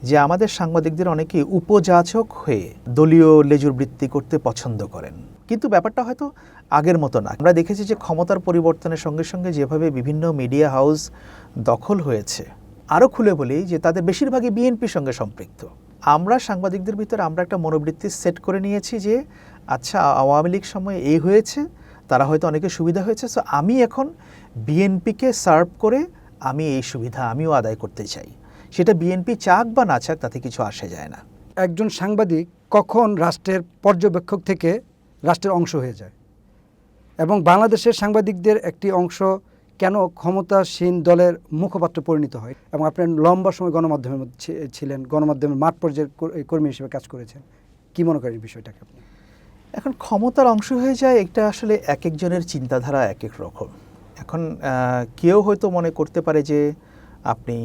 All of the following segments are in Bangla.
যে আমাদের সাংবাদিকদের অনেকে উপযাচক হয়ে দলীয় লেজুর বৃত্তি করতে পছন্দ করেন, কিন্তু ব্যাপারটা হয়তো আগের মতো না। আমরা দেখেছি যে ক্ষমতার পরিবর্তনের সঙ্গে সঙ্গে যেভাবে বিভিন্ন মিডিয়া হাউস দখল হয়েছে, আরও খুলে বলি যে তাদের বেশিরভাগই বিএনপির সঙ্গে সম্পৃক্ত। আমরা সাংবাদিকদের ভিতরে আমরা একটা মনোবৃত্তি সেট করে নিয়েছি যে আচ্ছা, আওয়ামী লীগ সময়ে এই হয়েছে, তারা হয়তো অনেকে সুবিধা হয়েছে, সো আমি এখন বিএনপিকে সার্ভ করে আমি এই সুবিধা আমিও আদায় করতে চাই। সেটা বিএনপি চাক বা না চাক তাতে কিছু আসে যায় না। একজন সাংবাদিক কখন রাষ্ট্রের পর্যবেক্ষক থেকে রাষ্ট্রের অংশ হয়ে যায়, এবং বাংলাদেশের সাংবাদিকদের একটি অংশ কেন ক্ষমতাসীন দলের মুখপাত্র পরিণত হয়? এবং আপনি লম্বা সময় গণমাধ্যমের মধ্যে ছিলেন, গণমাধ্যমের মাঠ পর্যায়ের কর্মী হিসেবে কাজ করেছেন, কি মনে করেন বিষয়টাকে আপনি? এখন ক্ষমতার অংশ হয়ে যায়, এটা আসলে এক একজনের চিন্তাধারা এক এক রকম। এখন কেউ হয়তো মনে করতে পারে যে আপনি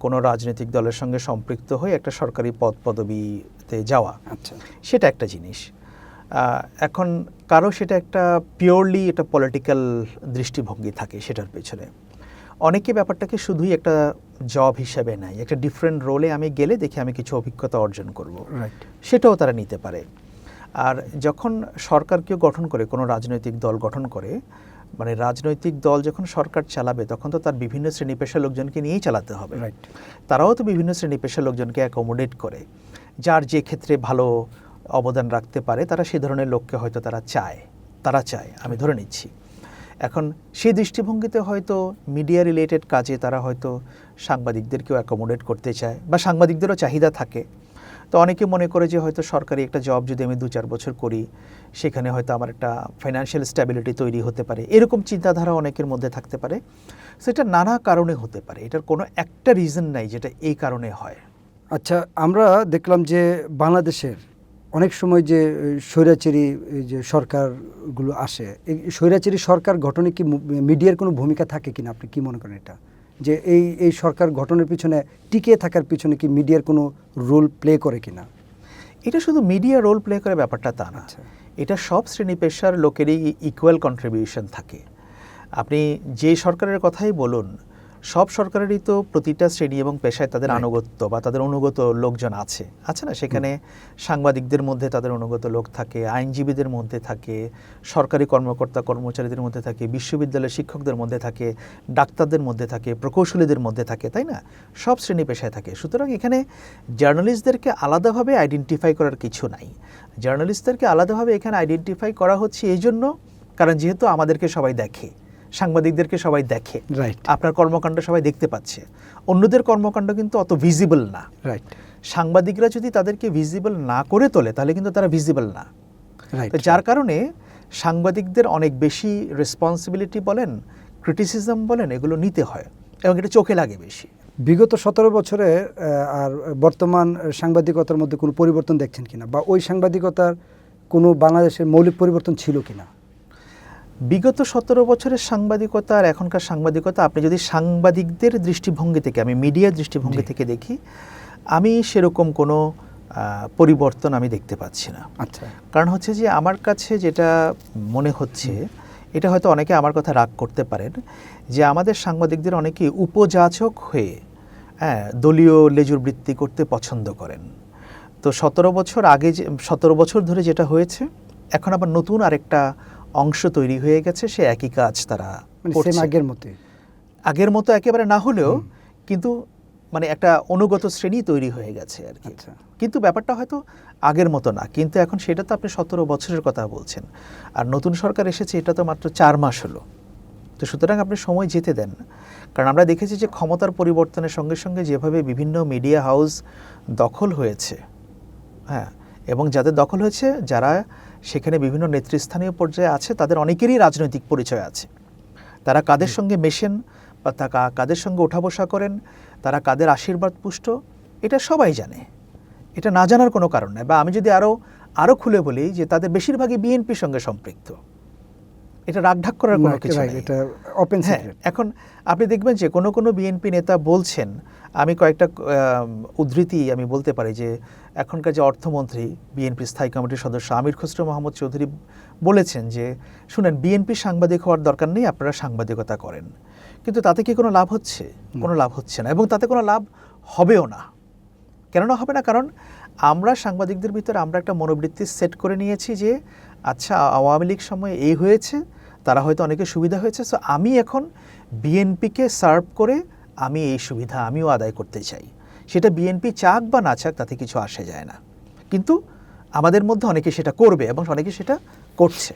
কোনো রাজনৈতিক দলের সঙ্গে সম্পৃক্ত হয়ে একটা সরকারি পদ পদবিতে যাওয়া, আচ্ছা, সেটা একটা জিনিস। এখন কারো সেটা একটা পিওরলি এটা পলিটিক্যাল দৃষ্টিভঙ্গি থাকে সেটার পেছনে। অনেকে ব্যাপারটাকে শুধুই একটা জব হিসাবে নেয়, একটা ডিফারেন্ট রোলে আমি গেলে দেখি আমি কিছু অভিজ্ঞতা অর্জন করব, রাইট। সেটাও তারা নিতে পারে। আর যখন সরকার কেউ গঠন করে, কোনো রাজনৈতিক দল গঠন করে, মানে রাজনৈতিক দল যখন সরকার চালাবে তখন তো তার বিভিন্ন শ্রেণী পেশার লোকজনকে নিয়েই চালাতে হবে। রাইট। তারাও তো বিভিন্ন শ্রেণী পেশার লোকজনকে অ্যাকোমোডেট করে, যার যে ক্ষেত্রে ভালো অবদান রাখতে পারে তারা সেই ধরনের লোককে হয়তো তারা চায়, আমি ধরে নিচ্ছি। এখন সেই দৃষ্টিভঙ্গিতে হয়তো মিডিয়া রিলেটেড কাজে তারা হয়তো সাংবাদিকদেরকেও অ্যাকোমোডেট করতে চায়, বা সাংবাদিকদেরও চাহিদা থাকে। তো অনেকে মনে করে যে হয়তো সরকারি একটা জব যদি আমি 2-4 বছর করি, সেখানে হয়তো আমার একটা ফাইন্যান্সিয়াল স্ট্যাবিলিটি তৈরি হতে পারে, এরকম চিন্তাধারা অনেকের মধ্যে থাকতে পারে। সেটা নানা কারণে হতে পারে, এটার কোনো একটা রিজন নাই যেটা এই কারণে হয়। আচ্ছা, আমরা দেখলাম যে বাংলাদেশের অনেক সময় যে স্বৈরাচারী যে সরকারগুলো আসে, এই স্বৈরাচারী সরকার গঠনে কি মিডিয়ার কোনো ভূমিকা থাকে কিনা, আপনি কি মনে করেন এটা? যে এই সরকার গঠনের পিছনে টিকে থাকার পিছনে কি মিডিয়ার কোনো রোল প্লে করে কিনা? এটা শুধু মিডিয়া রোল প্লে করে ব্যাপারটা তা না, এটা সব শ্রেণী পেশার লোকেরই ইকুয়াল কন্ট্রিবিউশন থাকে। আপনি যে সরকারের কথাই বলুন, সব সরকারেরই তো প্রতিটা শ্রেণী এবং পেশায় তাদের আনুগত্য বা তাদের অনুগত লোকজন আছে না? সেখানে সাংবাদিকদের মধ্যে তাদের অনুগত লোক থাকে, আইনজীবীদের মধ্যে থাকে, সরকারি কর্মকর্তা কর্মচারীদের মধ্যে থাকে, বিশ্ববিদ্যালয়ের শিক্ষকদের মধ্যে থাকে, ডাক্তারদের মধ্যে থাকে, প্রকৌশলীদের মধ্যে থাকে, তাই না? সব শ্রেণী পেশায় থাকে। সুতরাং এখানে জার্নালিস্টদেরকে আলাদাভাবে আইডেন্টিফাই করার কিছু নাই। জার্নালিস্টদেরকে আলাদাভাবে এখানে আইডেন্টিফাই করা হচ্ছে এই জন্য, কারণ যেহেতু আমাদেরকে সবাই দেখে, সাংবাদিকদেরকে সবাই দেখে, রাইট, আপনার কর্মকাণ্ড সবাই দেখতে পাচ্ছে। অন্যদের কর্মকাণ্ড কিন্তু অত ভিজিবল না। রাইট। সাংবাদিকরা যদি তাদেরকে ভিজিবল না করে তোলে তাহলে কিন্তু তারা ভিজিবল না। তো যার কারণে সাংবাদিকদের অনেক বেশি রেসপন্সিবিলিটি বলেন, ক্রিটিসিজম বলেন, এগুলো নিতে হয় এবং এটা চোখে লাগে বেশি। বিগত 17 বছরে আর বর্তমান সাংবাদিকতার মধ্যে কোনো পরিবর্তন দেখছেন কিনা, বা ওই সাংবাদিকতার কোনো বাংলাদেশের মৌলিক পরিবর্তন ছিল কিনা? বিগত 17 বছরের সাংবাদিকতা আর এখনকার সাংবাদিকতা, আপনি যদি সাংবাদিকদের দৃষ্টিভঙ্গি থেকে, আমি মিডিয়ার দৃষ্টিভঙ্গি থেকে দেখি, আমি সেরকম কোনো পরিবর্তন আমি দেখতে পাচ্ছি না। আচ্ছা, কারণ হচ্ছে যে আমার কাছে যেটা মনে হচ্ছে, এটা হয়তো অনেকে আমার কথা রাগ করতে পারেন, যে আমাদের সাংবাদিকদের অনেকে উপযাচক হয়ে দলীয় লেজুর বৃত্তি করতে পছন্দ করেন। তো 17 বছর ধরে যেটা হয়েছে, এখন আবার নতুন আরেকটা অংশ তৈরি হয়ে গেছে, সে একই কাজ তারা করছে। আগের মতো একেবারে না হলেও কিন্তু মানে একটা অনুগত শ্রেণী তৈরি হয়ে গেছে আর কি। কিন্তু ব্যাপারটা হয়তো আগের মতো না, কিন্তু এখন সেটা তো আপনি 17 বছরের কথা বলছেন, আর নতুন সরকার এসেছে এটা তো মাত্র 4 মাস হলো। তো সুতরাং আপনি সময় যেতে দেন, কারণ আমরা দেখেছি যে ক্ষমতার পরিবর্তনের সঙ্গে সঙ্গে যেভাবে বিভিন্ন মিডিয়া হাউস দখল হয়েছে, এবং যাদের দখল হয়েছে, যারা সেখানে বিভিন্ন নেতৃস্থানীয় পর্যায়ে আছে, তাদের অনেকেরই রাজনৈতিক পরিচয় আছে। তারা কাদের সঙ্গে মেশেন বা কাদের সঙ্গে ওঠা বসা করেন, তারা কাদের আশীর্বাদ পুষ্ট, এটা সবাই জানে। এটা না জানার কোনো কারণ নেই। বা আমি যদি আরও খুলে বলি যে তাদের বেশিরভাগই বিএনপির সঙ্গে সম্পৃক্ত, এটা রাগঢাক করার কোনো কিছু নেই। এখন আপনি দেখবেন যে কোনো বিএনপি নেতা বলছেন, আমি কয়েকটা উদ্ধৃতি আমি বলতে পারি, যে এখনকার যে অর্থমন্ত্রী, বিএনপি স্থায়ী কমিটির সদস্য আমির খসরু মাহমুদ চৌধুরী বলেছেন যে শুনেন, বিএনপি সাংবাদিক হওয়ার দরকার নেই, আপনারা সাংবাদিকতা করেন। কিন্তু তাতে কি কোনো লাভ হচ্ছে? কোনো লাভ হচ্ছে না, এবং তাতে কোনো লাভ হবেও না। কেননা হবে না? কারণ আমরা সাংবাদিকদের ভিতরে আমরা একটা মনোবৃত্তি সেট করে নিয়েছি যে আচ্ছা আওয়ামী লীগ সময়ে এই হয়েছে, তারা হয়তো অনেকের সুবিধা হয়েছে, সো আমি এখন বিএনপিকে সার্ভ করে আমি এই সুবিধা আমিও আদায় করতে চাই। সেটা বিএনপি চাক বা না চাক তাতে কিছু আসে যায় না, কিন্তু আমাদের মধ্যে অনেকে সেটা করবে এবং অনেকে সেটা করছে।